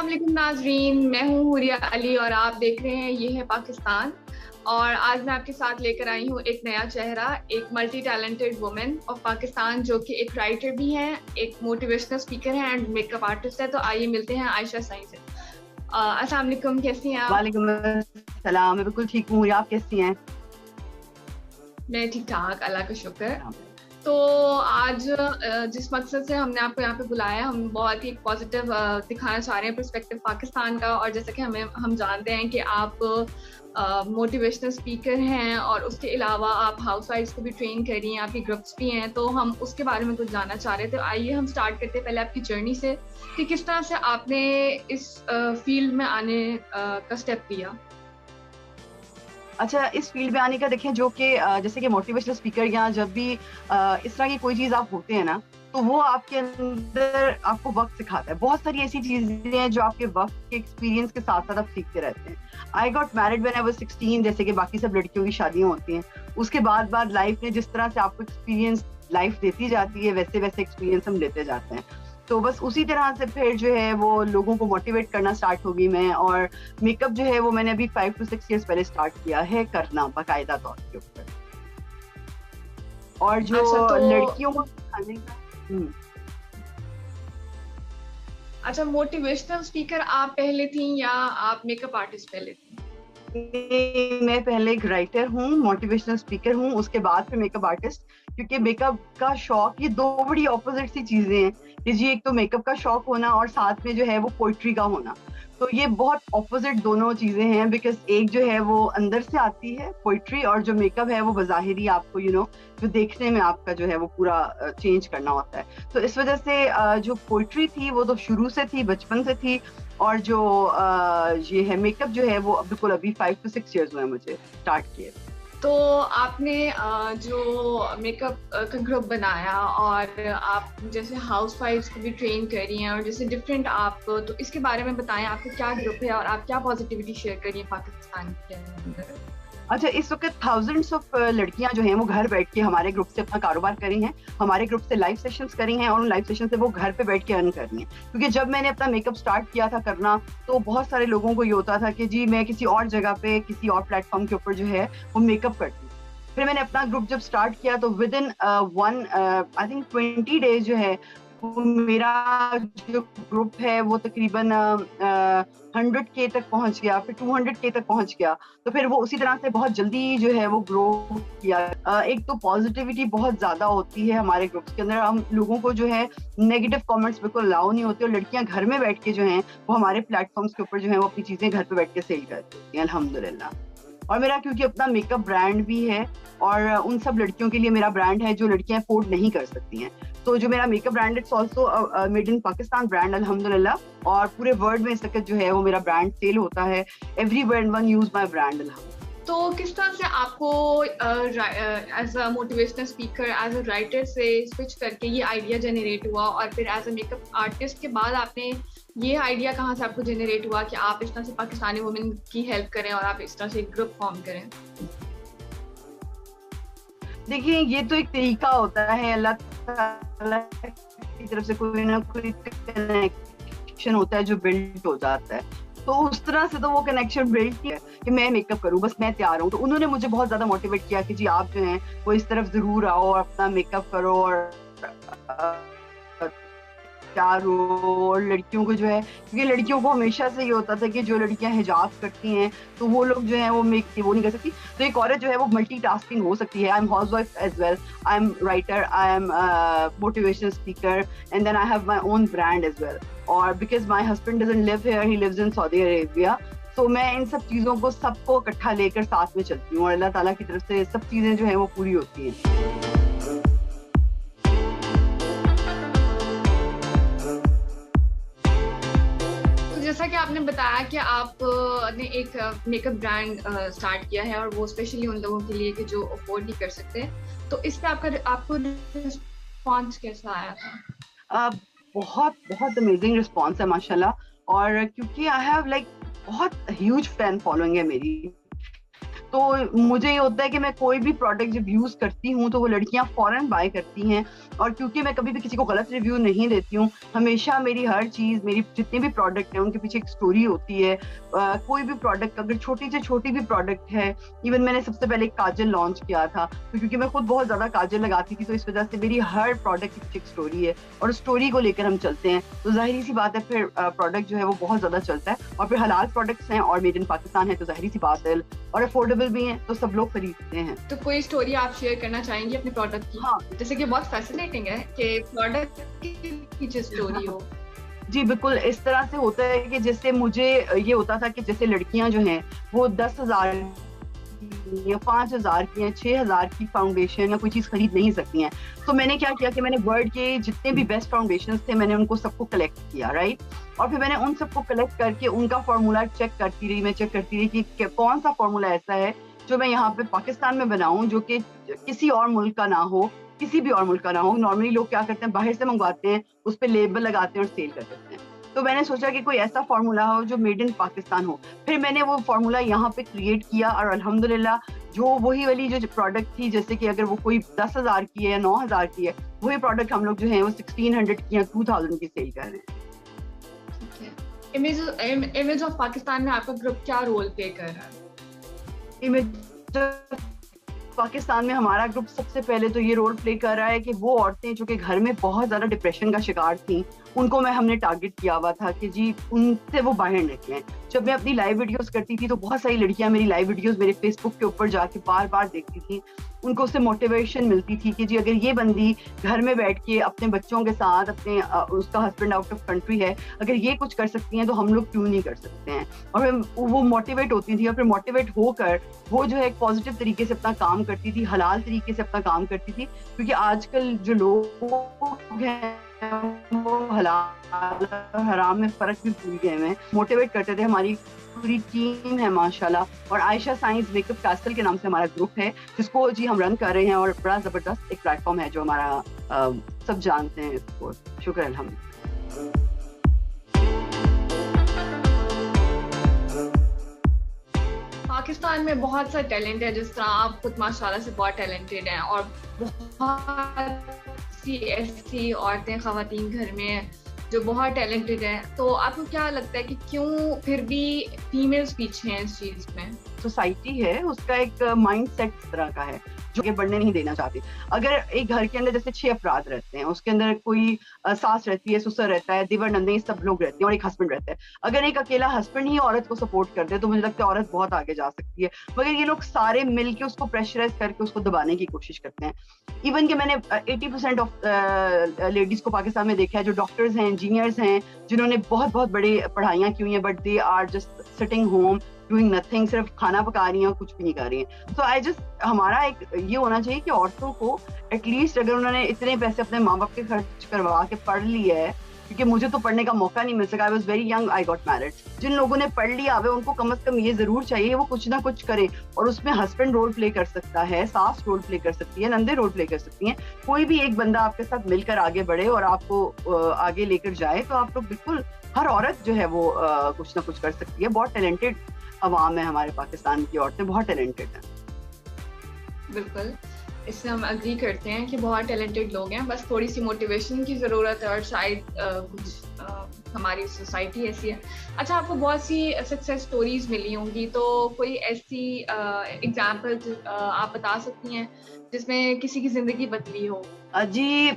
السلام علیکم ناظرین، میں ہوں حوریہ علی اور آپ دیکھ رہے ہیں یہ ہے پاکستان. اور آج میں آپ کے ساتھ لے کر آئی ہوں ایک نیا چہرہ، ایک multi talented woman of Pakistan جو کہ ایک رائٹر بھی ہیں، ایک موٹیویشنل اسپیکر ہیں اینڈ میک اپ آرٹسٹ ہے. تو آئیے ملتے ہیں عائشہ سائیں سے. السلام علیکم، کیسی ہیں آپ؟ وعلیکم السلام. میں بالکل ٹھیک ہوں. آپ کیسی ہیں؟ میں ٹھیک ٹھاک، اللہ کا شکر. تو آج جس مقصد سے ہم نے آپ کو یہاں پہ بلایا، ہم بہت ہی پازیٹیو دکھانا چاہ رہے ہیں پرسپیکٹیو پاکستان کا. اور جیسا کہ ہم جانتے ہیں کہ آپ موٹیویشنل اسپیکر ہیں اور اس کے علاوہ آپ ہاؤس وائفس کو بھی ٹرین کر رہی ہیں، آپ کی گروپس بھی ہیں، تو ہم اس کے بارے میں کچھ جاننا چاہ رہے تھے. آئیے ہم اسٹارٹ کرتے ہیں پہلے آپ کی جرنی سے کہ کس طرح سے آپ نے اس فیلڈ میں آنے کا اسٹیپ لیا. اچھا، اس فیلڈ میں آنے کا دیکھیں، جو کہ جیسے کہ موٹیویشنل اسپیکر یا جب بھی اس طرح کی کوئی چیز آپ ہوتے ہیں نا، تو وہ آپ کے اندر آپ کو وقت سکھاتا ہے. بہت ساری ایسی چیزیں ہیں جو آپ کے وقت کے ایکسپیرینس کے ساتھ ساتھ آپ سیکھتے رہتے ہیں. I got married when I was 16، جیسے کہ باقی سب لڑکیوں کی شادیاں ہوتی ہیں. اس کے بعد لائف نے جس طرح سے آپ کو ایکسپیرینس لائف دیتی جاتی ہے، ویسے ویسے ایکسپیرینس ہم لیتے جاتے ہیں. تو بس اسی طرح سے پھر جو ہے وہ لوگوں کو موٹیویٹ کرنا اسٹارٹ ہوگی میں. اور میک اپ جو ہے وہ میں نے ابھی 5 to 6 years پہلے اسٹارٹ کیا ہے کرنا باقاعدہ طور کے اوپر. اور جو اچھا تو لڑکیوں کو سکھانے کا اچھا، موٹیویشنل اسپیکر آپ پہلے تھیں یا آپ میک اپ آرٹسٹ پہلے تھیں؟ میں پہلے ایک رائٹر ہوں، موٹیویشنل اسپیکر ہوں، اس کے بعد پھر میک اپ آرٹسٹ. کیونکہ میک اپ کا شوق، یہ دو بڑی اپوزٹ سی چیزیں ہیں کہ جی ایک تو میک اپ کا شوق ہونا اور ساتھ میں جو ہے وہ پوئٹری کا ہونا. تو یہ بہت اپوزٹ دونوں چیزیں ہیں، بیکاز ایک جو ہے وہ اندر سے آتی ہے پوئٹری، اور جو میک اپ ہے وہ بظاہری آپ کو جو دیکھنے میں آپ کا جو ہے وہ پورا چینج کرنا ہوتا ہے. تو اس وجہ سے جو پوئٹری تھی وہ تو شروع سے تھی، بچپن سے تھی. اور جو یہ ہے میک اپ جو ہے وہ بالکل ابھی 5 to 6 years ہوئے مجھے اسٹارٹ کیے. تو آپ نے جو میک اپ کا گروپ بنایا اور آپ جیسے ہاؤس وائفس کو بھی ٹرین کر رہی ہیں اور جیسے ڈفرینٹ آپ، تو اس کے بارے میں بتائیں آپ کا کیا گروپ ہے اور آپ کیا پازیٹیوٹی شیئر کر رہی ہیں پاکستان کے اندر. اچھا، اس وقت تھاؤزینڈس آف لڑکیاں جو ہیں وہ گھر بیٹھ کے ہمارے گروپ سے اپنا کاروبار کری ہیں، ہمارے گروپ سے لائیو سیشنز کری ہیں، اور ان لائیو سیشن سے وہ گھر پہ بیٹھ کے ارن کر رہی ہیں. کیونکہ جب میں نے اپنا میک اپ اسٹارٹ کیا تھا کرنا، تو بہت سارے لوگوں کو یہ ہوتا تھا کہ جی میں کسی اور جگہ پہ کسی اور پلیٹ فارم کے اوپر جو ہے وہ میک اپ کرتی ہوں. پھر میں نے اپنا گروپ جب اسٹارٹ کیا تو with in I think 20 days جو ہے وہ میرا جو گروپ ہے وہ تقریباً 100K تک پہنچ گیا، پھر 200K تک پہنچ گیا. تو پھر وہ اسی طرح سے بہت جلدی جو ہے وہ گرو کیا. ایک تو پازیٹیوٹی بہت زیادہ ہوتی ہے ہمارے گروپس کے اندر. ہم لوگوں کو جو ہے نیگیٹو کامنٹس بالکل الاؤ نہیں ہوتے، اور لڑکیاں گھر میں بیٹھ کے جو ہیں وہ ہمارے پلیٹ فارمس کے اوپر جو ہے وہ اپنی چیزیں گھر پہ بیٹھ کے سیل کرتی ہوتی ہیں الحمدللہ. اور میرا کیونکہ اپنا میک اپ برانڈ بھی ہے، اور ان سب لڑکیوں کے لیے میرا برانڈ ہے جو لڑکیاں افورڈ نہیں کر سکتی ہیں. تو جو میرا make up brand it's also made in Pakistan brand الحمدللہ. اور پورے ورلڈ میں اس وقت جو ہے وہ میرا برانڈ سیل ہوتا ہے. Every one use my brand الحمدللہ. تو کس طرح سے آپ کو as a motivational speaker, as a writer سے سوئچ کر کے یہ آئیڈیا جنریٹ ہوا، اور پھر as a make up artist کے بعد آپ نے یہ آئیڈیا کہاں سے آپ کو جنریٹ ہوا کہ آپ اس طرح سے پاکستانی وومن کی ہیلپ کریں اور آپ اس طرح سے ایک گروپ فارم کریں؟ دیکھیے، یہ تو ایک طریقہ ہوتا ہے، اللہ تعالیٰ کی طرف سے کوئی نہ کوئی کنیکشن ہوتا ہے جو بلڈ ہو جاتا ہے. تو اس طرح سے تو وہ کنیکشن بلڈ کیا کہ میں میک اپ کروں، بس میں تیار ہوں. تو انہوں نے مجھے بہت زیادہ موٹیویٹ کیا کہ جی آپ جو ہیں وہ اس طرف ضرور آؤ اور اپنا میک اپ کرو اور تیار ہو. اور لڑکیوں کو جو ہے، کیونکہ لڑکیوں کو ہمیشہ سے یہ ہوتا تھا کہ جو لڑکیاں حجاب کرتی ہیں تو وہ لوگ جو ہیں وہ وہ نہیں کر سکتی. تو ایک عورت جو ہے وہ ملٹی ٹاسکنگ ہو سکتی ہے. I'm housewife as well, I'm writer, I'm motivational speaker, and then I have my own brand as well. اور because my husband doesn't live here, he lives in Saudi Arabia. تو میں ان سب چیزوں کو سب کو اکٹھا لے کر ساتھ میں چلتی ہوں، اور اللہ تعالیٰ کی طرف سے سب چیزیں جو ہیں وہ پوری ہوتی ہیں. جیسا کہ آپ نے بتایا کہ آپ نے ایک میک اپ برانڈ اسٹارٹ کیا ہے، اور وہ اسپیشلی ان لوگوں کے لیے کہ جو افورڈ نہیں کر سکتے، تو اس پہ آپ کو رسپانس کیسا آیا تھا؟ بہت بہت امیزنگ رسپانس ہے ماشاء اللہ. اور کیونکہ آئی ہیو لائک بہت ہیوج فین فالوئنگ ہے میری. تو مجھے یہ ہوتا ہے کہ میں کوئی بھی پروڈکٹ جب یوز کرتی ہوں تو وہ لڑکیاں فوراً بائی کرتی ہیں, اور کیونکہ میں کبھی بھی کسی کو غلط ریویو نہیں دیتی ہوں, ہمیشہ میری ہر چیز, میری جتنے بھی پروڈکٹ ہیں ان کے پیچھے ایک اسٹوری ہوتی ہے. کوئی بھی پروڈکٹ اگر چھوٹی سے چھوٹی بھی پروڈکٹ ہے, ایون میں نے سب سے پہلے ایک کاجل لانچ کیا تھا, تو کیونکہ میں خود بہت زیادہ کاجل لگاتی تھی تو اس وجہ سے میری ہر پروڈکٹ کی پیچھے ایک اسٹوری ہے, اور اسٹوری کو لے کر ہم چلتے ہیں, تو ظاہری سی بات ہے پھر پروڈکٹ جو ہے وہ بہت زیادہ چلتا ہے. اور پھر حلال پروڈکٹس ہیں اور میڈ ان پاکستان ہے تو ظاہری سی بات ہے, اور افورڈیبل بھی ہیں تو سب لوگ خریدتے ہیں. تو کوئی اسٹوری آپ شیئر کرنا چاہیں گی اپنے پروڈکٹ کی؟ ہاں, جیسے کہ بہت فیسینیٹنگ ہے کہ پروڈکٹ کی پیچھے اسٹوری ہو. جی بالکل, اس طرح سے ہوتا ہے کہ جیسے مجھے یہ ہوتا تھا کہ جیسے لڑکیاں جو ہیں وہ 10,000 یا 5,000 کی یا 6,000 کی فاؤنڈیشن یا کوئی چیز خرید نہیں سکتی ہیں, تو میں نے کیا کیا کہ میں نے ورلڈ کے جتنے بھی بیسٹ فاؤنڈیشنز تھے میں نے ان کو سب کو کلیکٹ کیا, رائٹ, اور پھر میں نے ان سب کو کلیکٹ کر کے ان کا فارمولا چیک کرتی رہی, میں چیک کرتی رہی کہ کون سا فارمولا ایسا ہے جو میں یہاں پہ پاکستان میں بناؤں جو کہ کسی اور ملک کا نہ ہو, کسی بھی اور ملک کا نہ ہو. نارملی لوگ کیا کرتے ہیں باہر سے منگواتے ہیں, اس پہ لیبل لگاتے ہیں اور سیل کر دیتے ہیں. تو میں نے سوچا کہ کوئی ایسا فارمولا ہو جو میڈ ان پاکستان ہو. پھر میں نے وہ فارمولا یہاں پہ کریٹ کیا, اور الحمدللہ جو وہی والی جو پروڈکٹ تھی, جیسے کہ اگر وہ کوئی 10,000 کی ہے یا 9,000 کی ہے, وہی پروڈکٹ ہم لوگ جو ہیں وہ 1,600 کی یا 2,000 کی سیل کر رہے ہیں. امیج آف پاکستان میں آپ کا گروپ کیا رول پلے کر رہا ہے؟ امیج پاکستان میں ہمارا گروپ سب سے پہلے تو یہ رول پلے کر رہا ہے کہ وہ عورتیں جو کہ گھر میں بہت زیادہ ڈپریشن کا شکار تھیں, ان کو ہم نے ٹارگٹ کیا ہوا تھا کہ جی ان سے وہ باہر نکلیں. جب میں اپنی لائیو ویڈیوز کرتی تھی تو بہت ساری لڑکیاں میری لائیو ویڈیوز میرے فیس بک کے اوپر جا کے بار بار دیکھتی تھیں, ان کو اس سے موٹیویشن ملتی تھی کہ جی اگر یہ بندی گھر میں بیٹھ کے اپنے بچوں کے ساتھ, اپنے اس کا ہسبینڈ آؤٹ آف کنٹری ہے, اگر یہ کچھ کر سکتی ہیں تو ہم لوگ کیوں نہیں کر سکتے ہیں. اور وہ موٹیویٹ ہوتی تھی, اور پھر موٹیویٹ ہو کر وہ جو ہے ایک پازیٹیو طریقے سے اپنا کام کرتی تھی, حلال طریقے سے اپنا کام کرتی تھی, کیونکہ آج کل جو لوگ ہیں وہ حلال حرام میں فرق بھی بھول گئے ہیں. موٹیویٹ کرتے تھے, ہماری پوری ٹیم ہے ماشاءاللہ, اور عائشہ سائنس میک اپ کاسٹل کے نام سے ہمارا گروپ ہے جس کو جی ہم رن کر رہے ہیں, اور بڑا زبردست ایک پلیٹ فارم ہے جو ہمارا سب جانتے ہیں اس کو. شکر الحمد. پاکستان میں بہت سا ٹیلنٹ ہے, جس طرح آپ خود ماشاءاللہ سے بہت ٹیلنٹڈ ہیں, اور بہت سی ایسی عورتیں, خواتین گھر میں جو بہت ٹیلنٹڈ ہیں. تو آپ کو کیا لگتا ہے کہ کیوں پھر بھی فیمیلز پیچھے ہیں اس چیز میں؟ سوسائٹی ہے اس کا ایک مائنڈ سیٹ اس طرح کا ہے جو کہ بڑھنے نہیں دینا چاہتی. اگر ایک گھر کے اندر جیسے 6 افراد رہتے ہیں, اس کے اندر کوئی ساس رہتی ہے, سسر رہتا ہے, دیور نندے, سب لوگ رہتے ہیں, اور ایک ہسبینڈ رہتا ہے. اگر ایک اکیلا ہسبینڈ ہی عورت کو سپورٹ کر دے تو مجھے لگتا ہے عورت بہت آگے جا سکتی ہے, مگر یہ لوگ سارے مل کے اس کو پریشرائز کر کے اس کو دبانے کی کوشش کرتے ہیں. ایون کہ میں نے 80% آف لیڈیز کو پاکستان میں دیکھا ہے جو ڈاکٹرز ہیں, انجینئرز ہیں, جنہوں نے بہت بہت بڑی پڑھائیاں کی ہوئی ہیں, but they are just sitting home doing nothing, صرف کھانا پکا رہی ہیں, کچھ بھی نہیں کر رہی ہیں. تو آئی جسٹ ہمارا ایک یہ ہونا چاہیے کہ عورتوں کو ایٹ لیسٹ اگر انہوں نے اتنے پیسے اپنے ماں باپ کے خرچ کروا کے پڑھ لیا ہے, کیونکہ مجھے تو پڑھنے کا موقع نہیں مل سکا, I was very young, I got married. جن لوگوں نے پڑھ لیا ہے ان کو کم از کم یہ ضرور چاہیے وہ کچھ نہ کچھ کرے, اور اس میں ہسبینڈ رول پلے کر سکتا ہے, ساس رول پلے کر سکتی ہے, نندے رول پلے کر سکتی ہیں, کوئی بھی ایک بندہ آپ کے ساتھ مل کر آگے بڑھے اور آپ کو آگے لے کر جائے تو آپ لوگ بالکل, ہر عورت جو ہے وہ کچھ نہ کچھ کر سکتی ہے. بہت ٹیلنٹڈ عوام ہے ہمارے پاکستان کی عورتیں, بہت ٹیلنٹڈ ہیں. بالکل, اس سے ہم اگری کرتے ہیں کہ بہت ٹیلنٹڈ لوگ ہیں, بس تھوڑی سی موٹیویشن کی ضرورت ہے, اور شاید کچھ ہماری سوسائٹی ایسی ہے. اچھا, آپ کو بہت سی سکسیس سٹوریز ملی ہوں گی, تو کوئی ایسی ایگزامپل آپ بتا سکتی ہیں جس میں کسی کی زندگی بدلی ہو؟ جی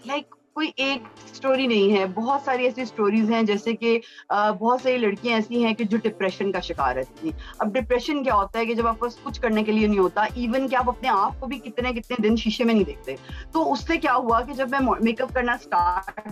لائک کوئی ایک سٹوری نہیں ہے, بہت ساری ایسی سٹوریز ہیں, جیسے کہ بہت ساری لڑکیاں ایسی ہیں کہ جو ڈپریشن کا شکار رہتی ہیں. اب ڈپریشن کیا ہوتا ہے کہ جب آپ پاس کچھ کرنے کے لیے نہیں ہوتا, ایون کہ آپ اپنے آپ کو بھی کتنے کتنے دن شیشے میں نہیں دیکھتے. تو اس سے کیا ہوا کہ جب میں میک اپ کرنا اسٹارٹ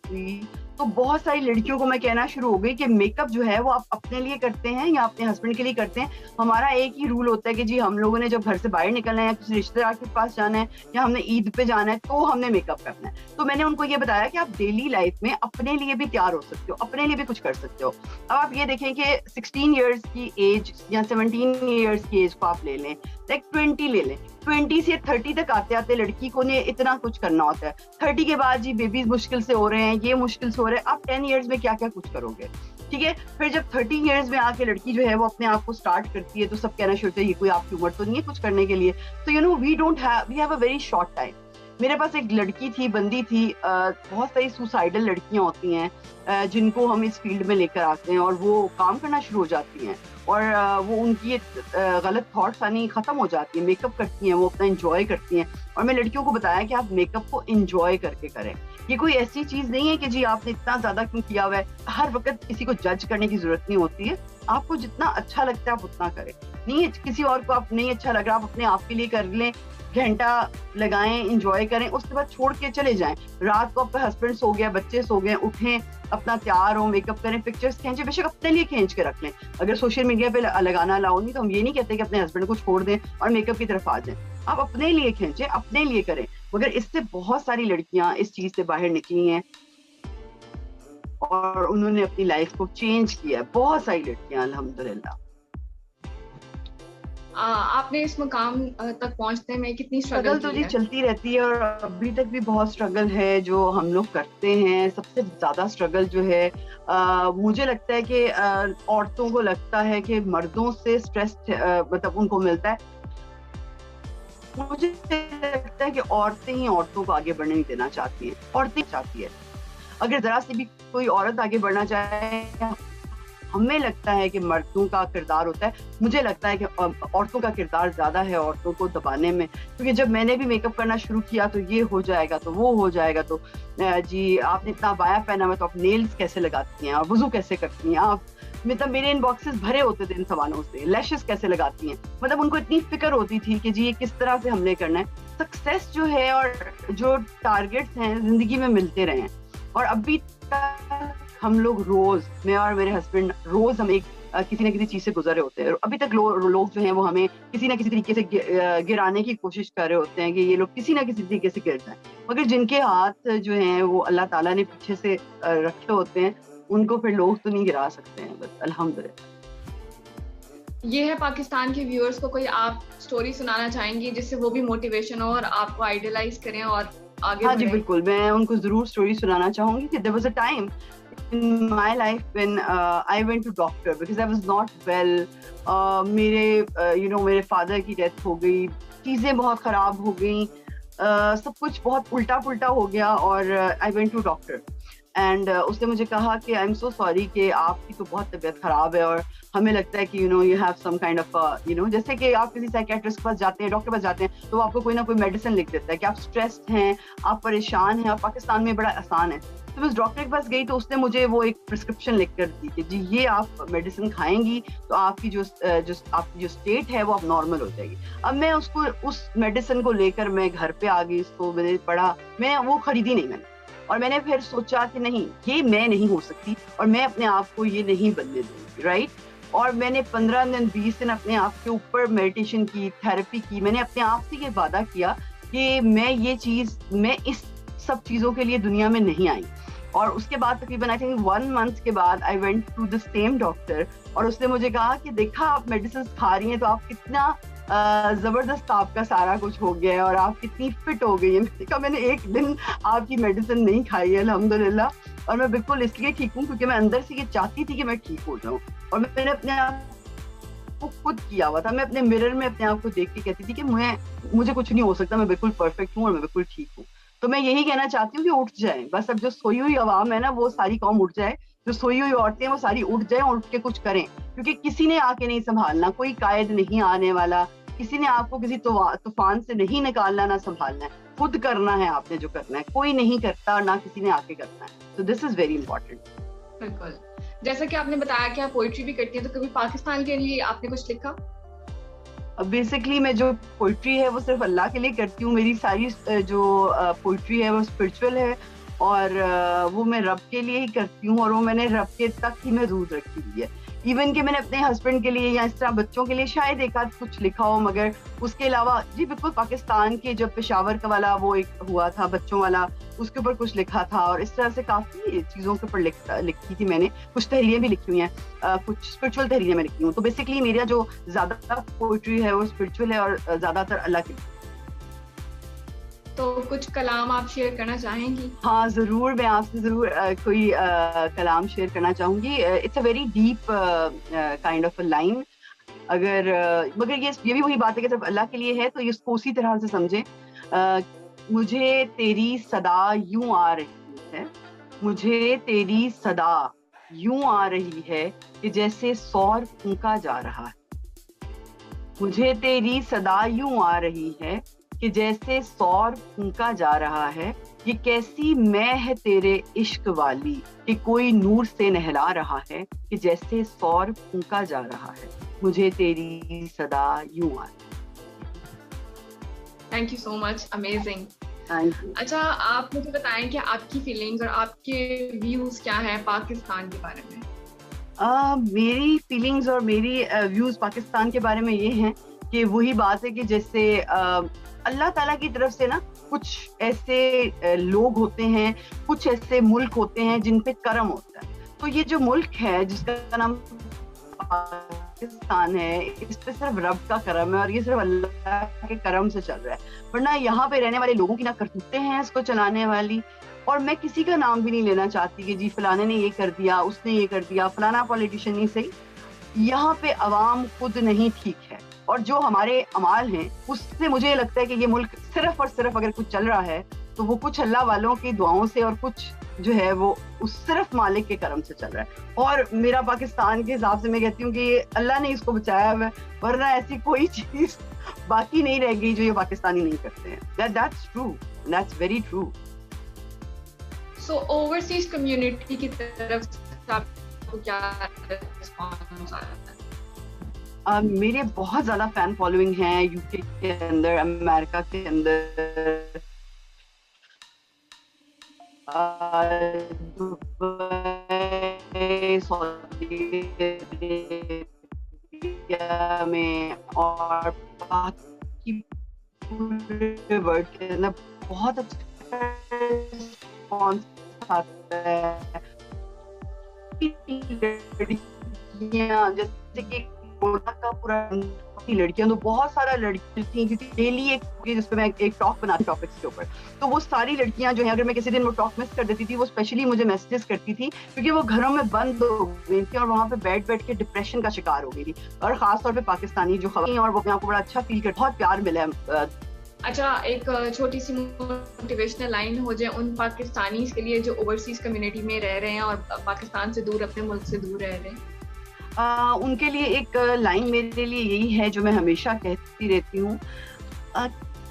ہوئی تو بہت ساری لڑکیوں کو میں کہنا شروع ہو گئی کہ میک اپ جو ہے وہ آپ اپنے لیے کرتے ہیں یا اپنے ہسبینڈ کے لیے کرتے ہیں. ہمارا ایک ہی رول ہوتا ہے کہ جی ہم لوگوں نے جب گھر سے باہر نکلنا ہے یا کسی رشتے دار کے پاس جانا ہے یا ہم نے عید پہ جانا ہے تو ہم نے میک اپ کرنا ہے. تو میں نے ان کو یہ بتایا کہ آپ ڈیلی لائف میں اپنے لیے بھی تیار ہو سکتے ہو, اپنے لیے بھی کچھ کر سکتے ہو. اب آپ یہ دیکھیں کہ 16 ایئرس کی ایج یا 17 ایئرس کی ایج کو آپ لے لیں, لائک 20 لے لیں, 20 سے 30 تک آتے آتے لڑکی کو نے اتنا کچھ کرنا ہوتا ہے. 30 کے بعد جی بیبیز مشکل سے ہو رہے ہیں, یہ مشکل سے ہو رہا ہے, آپ 10 ایئرس میں کیا کیا کچھ کرو گے. ٹھیک ہے. پھر جب 30 ایئرز میں آ کے لڑکی جو ہے وہ اپنے آپ کو اسٹارٹ کرتی ہے تو سب کہنا شروع ہوتا ہے یہ کوئی آپ کی عمر تو نہیں ہے کچھ کرنے کے لیے. تو you know we have a very short time. میرے پاس ایک لڑکی تھی, بندی تھی, بہت ساری سوسائڈل لڑکیاں ہوتی ہیں جن کو ہم اس فیلڈ میں لے کر آتے ہیں اور وہ کام کرنا شروع ہو جاتی ہیں اور وہ ان کی غلط تھاٹس آنی ختم ہو جاتی ہیں, میک اپ کرتی ہیں, وہ اپنا انجوائے کرتی ہیں. اور میں لڑکیوں کو بتایا کہ آپ میک اپ کو انجوائے کر کے کریں. یہ کوئی ایسی چیز نہیں ہے کہ جی آپ نے اتنا زیادہ کیوں کیا ہوا ہے. ہر وقت کسی کو جج کرنے کی ضرورت نہیں ہوتی ہے. آپ کو جتنا اچھا لگتا ہے آپ اتنا کریں. نہیں کسی اور کو آپ نہیں اچھا لگ رہا آپ اپنے آپ کے لیے کر لیں, گھنٹہ لگائیں, انجوائے کریں, اس کے بعد چھوڑ کے چلے جائیں. رات کو آپ کا ہسبینڈ سو گیا, بچے سو گئے, اٹھیں, اپنا تیار ہو, میک اپ کریں, پکچرز کھینچیں, بے شک اپنے لیے کھینچ کے رکھ لیں. اگر سوشل میڈیا پہ لگانا الاؤ نہیں تو ہم یہ نہیں کہتے کہ اپنے ہسبینڈ کو چھوڑ دیں اور میک اپ کی طرف آ جائیں. آپ اپنے لیے کھینچیں, اپنے لیے کریں. مگر اس سے بہت ساری لڑکیاں اس چیز سے باہر نکلی ہیں اور انہوں نے اپنی لائف کو چینج کیا ہے. بہت ساری لڑکیاں الحمدللہ. آپ نے اس مقام تک پہنچنے میں کتنی اسٹرگل تو جی چلتی رہتی ہے اور ابھی تک بھی بہت اسٹرگل ہے جو ہم لوگ کرتے ہیں. سب سے زیادہ اسٹرگل جو ہے مجھے لگتا ہے کہ عورتوں کو لگتا ہے کہ مردوں سے اسٹریس مطلب ان کو ملتا ہے. مجھے لگتا ہے کہ عورتیں ہی عورتوں کو آگے بڑھنے نہیں دینا چاہتی ہیں. عورتیں چاہتی ہے اگر ذرا سی بھی کوئی عورت آگے بڑھنا چاہے, ہمیں لگتا ہے کہ مردوں کا کردار ہوتا ہے. مجھے لگتا ہے کہ عورتوں کا کردار زیادہ ہے عورتوں کو دبانے میں, کیونکہ جب میں نے بھی میک اپ کرنا شروع کیا تو یہ ہو جائے گا تو وہ ہو جائے گا, تو جی آپ نے اتنا بایا پہنا ہوا تو آپ نیلز کیسے لگاتی ہیں, آپ وضو کیسے کرتی ہیں, آپ مطلب میرے ان باکسز بھرے ہوتے تھے ان سوالوں سے, لیشز کیسے لگاتی ہیں. مطلب ان کو اتنی فکر ہوتی تھی کہ جی یہ کس طرح سے ہم نے کرنا ہے. سکسیس جو ہے اور جو ٹارگیٹس ہیں زندگی میں ملتے رہے ہیں اور ابھی تک ہم لوگ روز, میں اور میرے ہسبینڈ روز ہم ایک کسی نہ کسی چیز سے گزرے ہوتے ہیں. ابھی تک لوگ جو ہیں وہ ہمیں کسی نہ کسی طریقے سے گرانے کی کوشش کر رہے ہوتے ہیں کہ یہ لوگ کسی نہ کسی طریقے سے گر جائیں. مگر جن کے ہاتھ جو ہیں وہ اللہ تعالیٰ نے پیچھے سے رکھے ہوتے ہیں ان کو پھر لوگ تو نہیں گرا سکتے ہیں. بس الحمدللہ. یہ ہے پاکستان کے ویورز کو کوئی آپ سٹوری سنانا چاہیں گی جس سے وہ بھی موٹیویشن ہو اور آپ کو آئیڈیلائز کریں اور آگے ہاں جی بالکل, میں ان کو ضرور سٹوری سنانا چاہوں گی کہ there was a time in my life when I went to doctor because I was not well. میرے فادر کی ڈیتھ ہو گئی, چیزیں بہت خراب ہو گئیں, سب کچھ بہت الٹا پلٹا ہو گیا اور I went to doctor and اس نے مجھے کہا کہ آئی ایم سو سوری کہ آپ کی تو بہت طبیعت خراب ہے اور ہمیں لگتا ہے کہ you have some kind of جیسے کہ آپ کسی سائیکیٹرسٹ کے پاس جاتے ہیں, ڈاکٹر کے پاس جاتے ہیں تو وہ آپ کو کوئی نہ کوئی میڈیسن لکھ دیتا ہے کہ آپ اسٹریسڈ ہیں, آپ پریشان ہیں. اور پاکستان میں بڑا آسان ہے. تو میں اس ڈاکٹر کے پاس گئی تو اس نے مجھے وہ ایک پرسکرپشن لکھ کر دی کہ جی یہ آپ میڈیسن کھائیں گی تو آپ کی جو اسٹیٹ ہے وہ اب نارمل ہو جائے گی. اب میں اس میڈیسن کو لے کر میں گھر پہ آ گئی, اس کو میں نے پڑھا, میں وہ خریدی نہیں میں نے. اور میں نے پھر سوچا کہ نہیں یہ میں نہیں ہو سکتی اور میں اپنے آپ کو یہ نہیں بننے دوں گی, رائٹ. اور میں نے 15 دن 20 دن اپنے آپ کے اوپر میڈیٹیشن کی, تھراپی کی. میں نے اپنے آپ سے یہ وعدہ کیا کہ میں اس سب چیزوں کے لیے دنیا میں نہیں آئی. اور اس کے بعد تقریباً آئی تھنک 1 month کے بعد I went to the same doctor اور اس نے مجھے کہا کہ دیکھا آپ میڈیسنس کھا رہی ہیں تو آپ کتنا زبردست آپ کا سارا کچھ ہو گیا ہے اور آپ کتنی فٹ ہو گئی ہیں. میں نے ایک دن آپ کی میڈیسن نہیں کھائی ہے الحمدللہ, اور میں بالکل اس لیے ٹھیک ہوں کیونکہ میں اندر سے یہ چاہتی تھی کہ میں ٹھیک ہو جاؤں. اور میں نے اپنے آپ کو خود کیا ہوا تھا, میں اپنے مرر میں اپنے آپ کو دیکھ کے کہتی تھی کہ مجھے کچھ نہیں ہو سکتا, میں بالکل پرفیکٹ ہوں اور میں بالکل ٹھیک ہوں. تو میں یہی کہنا چاہتی ہوں کہ اٹھ جائیں بس. اب جو سوئی ہوئی عوام ہے نا وہ ساری قوم اٹھ جائے, جو سوئی ہوئی عورتیں وہ ساری اٹھ جائیں اور اٹھ کے کچھ کریں, کیونکہ کسی نے آ کے نہیں سنبھالنا, کوئی قائد نہیں آنے والا, کسی نے آپ کو کسی طوفان سے نہیں نکالنا نہ سنبھالنا ہے, خود کرنا ہے آپ نے جو کرنا ہے. کوئی نہیں کرتا اور نہ کسی نے آ کے کرنا ہے. تو دس از ویری امپورٹنٹ. بالکل, جیسا کہ آپ نے بتایا کہ آپ پوئٹری بھی کرتی ہیں, تو کبھی پاکستان کے لیے آپ نے کچھ لکھا؟ بیسکلی میں جو پوئٹری ہے وہ صرف اللہ کے لیے کرتی ہوں. میری ساری جو پوئٹری ہے وہ اسپرچول ہے اور وہ میں رب کے لیے ہی کرتی ہوں, اور وہ میں نے رب کے تک ہی محدود رکھی ہوئی ہے. ایون کہ میں نے اپنے ہسبینڈ کے لیے یا اس طرح بچوں کے لیے شاید ایک آدھ کچھ لکھا ہو, مگر اس کے علاوہ جی بالکل پاکستان کے جب پشاور کا والا وہ ایک ہوا تھا بچوں والا, اس کے اوپر کچھ لکھا تھا. اور اس طرح سے کافی چیزوں کے اوپر لکھی تھی میں نے. کچھ تحریریں بھی لکھی ہوئی ہیں, کچھ اسپرچول تحریریں میں لکھی ہوں. تو بیسکلی میرا جو زیادہ تر پوئٹری ہے وہ اسپرچول ہے اور زیادہ تر اللہ کی. تو کچھ کلام آپ شیئر کرنا چاہیں گی؟ ہاں ضرور، میں آپ سے ضرور کوئی کلام شیئر کرنا چاہوں گی. It's a very deep kind of a line. اگر مگر یہ بھی وہی بات ہے کہ صرف اللہ کے لیے ہے، تو اس کو اسی طرح سے سمجھیں. مجھے تیری صدا یوں آ رہی ہے، مجھے تیری صدا یوں آ رہی ہے کہ جیسے سور پھونکا جا رہا ہے. مجھے تیری صدا یوں آ رہی ہے کہ جیسے سور پھونکا جا رہا ہے. یہ کیسی مے ہے تیرے عشق والی کہ کوئی نور سے نہلا رہا ہے کہ جیسے سور پھونکا جا رہا ہے. مجھے تیری صدا یوں آ رہی ہے. Thank you so much, amazing. Thank you. اچھا آپ مجھے بتائیں کہ آپ کی فیلنگز اور آپ کے ویوز کیا ہیں پاکستان کے بارے میں؟ میری فیلنگز اور میری ویوز پاکستان کے بارے میں یہ ہیں کہ وہی بات ہے کہ جیسے اللہ تعالیٰ کی طرف سے نا کچھ ایسے لوگ ہوتے ہیں، کچھ ایسے ملک ہوتے ہیں جن پہ کرم ہوتا ہے. تو یہ جو ملک ہے جس کا نام پاکستان ہے، اس پہ صرف رب کا کرم ہے اور یہ صرف اللہ کے کرم سے چل رہا ہے. ورنہ یہاں پہ رہنے والے لوگوں کی نہ کرتوتیں ہیں اس کو چلانے والی. اور میں کسی کا نام بھی نہیں لینا چاہتی کہ جی فلانے نے یہ کر دیا، اس نے یہ کر دیا، فلانا پولیٹیشین نہیں صحیح. یہاں پہ عوام خود نہیں ٹھیک ہے، اور جو ہمارے اعمال ہیں اس سے مجھے یہ لگتا ہے کہ یہ ملک صرف اور صرف اگر کچھ چل رہا ہے تو وہ کچھ اللہ والوں کی دعاؤں سے اور کچھ جو ہے وہ اس صرف مالک کے کرم سے چل رہا ہے. اور میرا پاکستان کے حساب سے میں کہتی ہوں کہ اللہ نے اس کو بچایا ہوا ہے، ورنہ ایسی کوئی چیز باقی نہیں رہ گئی جو یہ پاکستانی نہیں کرتے ہیں. That's true. That's very true. So overseas community کی طرف سے آپ کو کیا رسپانس آیا ہے؟ میرے بہت زیادہ فین فالوئنگ ہیں یو کے کے اندر، امریکہ کے اندر، دبئی، سعودی عربیہ میں، اور باقی پورے ورلڈ کے اندر بہت اچھا رسپانس آتا ہے. لڑکیاں جیسے کہ کا پورا لڑکیاں تو بہت سارا لڑکیاں تھیں، کیونکہ ڈیلی ایک جس پہ میں ایک ٹاک بناتی ٹاپکس کے اوپر، تو وہ ساری لڑکیاں جو ہیں اگر میں کسی دن وہ ٹاک مس کر دیتی تھی وہ اسپیشلی مجھے میسیجز کرتی تھی کیونکہ وہ گھروں میں بند ہو گئی تھی اور وہاں پہ بیٹھ کے ڈپریشن کا شکار ہو گئی تھی. اور خاص طور پہ پاکستانی جو خواتین اور وہ اپنے آپ کو بڑا اچھا فیل کر بہت پیار ملا ہے. اچھا ایک چھوٹی سی موٹیویشنل لائن ہو جائے ان پاکستانیز کے لیے جو اوورسیز کمیونٹی میں رہ رہے ہیں اور پاکستان سے دور، اپنے ملک سے دور رہ رہے ہیں. ان کے لیے ایک لائن میرے لیے یہی ہے جو میں ہمیشہ کہتی رہتی ہوں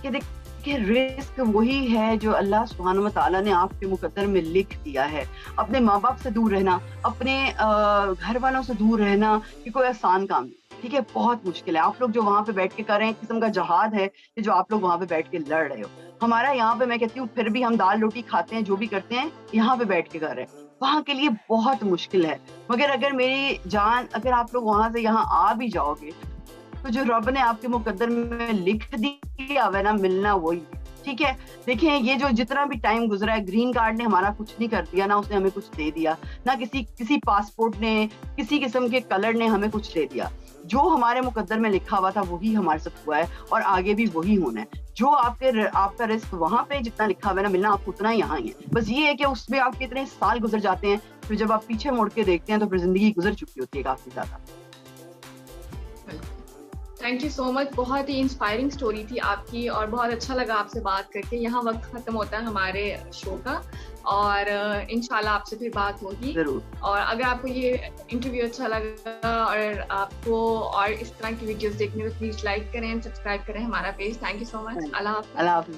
کہ دیکھیں رزق وہی ہے جو اللہ سبحانہ و تعالیٰ نے آپ کے مقدر میں لکھ دیا ہے. اپنے ماں باپ سے دور رہنا، اپنے گھر والوں سے دور رہنا یہ کوئی آسان کام نہیں، ٹھیک ہے، بہت مشکل ہے. آپ لوگ جو وہاں پہ بیٹھ کے کر رہے ہیں ایک قسم کا جہاد ہے کہ جو آپ لوگ وہاں پہ بیٹھ کے لڑ رہے ہو. ہمارا یہاں پہ میں کہتی ہوں پھر بھی ہم دال روٹی کھاتے ہیں، جو بھی کرتے ہیں یہاں پہ بیٹھ کے کر رہے ہیں. وہاں کے لیے بہت مشکل ہے، مگر اگر میری جان اگر آپ لوگ وہاں سے یہاں آ بھی جاؤ گے تو جو رب نے آپ کے مقدر میں لکھ دیا ہے نا ملنا وہی ہے. ٹھیک ہے، دیکھیں یہ جو جتنا بھی ٹائم گزرا ہے گرین کارڈ نے ہمارا کچھ نہیں کر دیا، نہ اس نے ہمیں کچھ دے دیا، نہ کسی پاسپورٹ نے، کسی قسم کے کلر نے ہمیں کچھ دے دیا. جو ہمارے مقدر میں لکھا ہوا تھا وہی ہمارے ساتھ ہوا ہے اور آگے بھی وہی ہونا ہے. جو آپ کا رزق وہاں پہ جتنا لکھا ہوا ہے نا ملنا آپ کو اتنا ہی یہاں ہی ہے. بس یہ ہے کہ اس میں آپ کے اتنے سال گزر جاتے ہیں پھر جب آپ پیچھے مڑ کے دیکھتے ہیں تو پھر زندگی گزر چکی ہوتی ہے کافی زیادہ. تھینک یو سو مچ، بہت ہی انسپائرنگ اسٹوری تھی آپ کی اور بہت اچھا لگا آپ سے بات کر کے. یہاں وقت ختم ہوتا ہے ہمارے شو کا اور انشاءاللہ آپ سے پھر بات ہوگی ضرور. اور اگر آپ کو یہ انٹرویو اچھا لگا اور آپ کو اور اس طرح کی ویڈیوز دیکھنے میں پلیز لائک کریں، سبسکرائب کریں ہمارا پیج. تھینک یو سو مچ. اللہ حافظ. اللہ حافظ.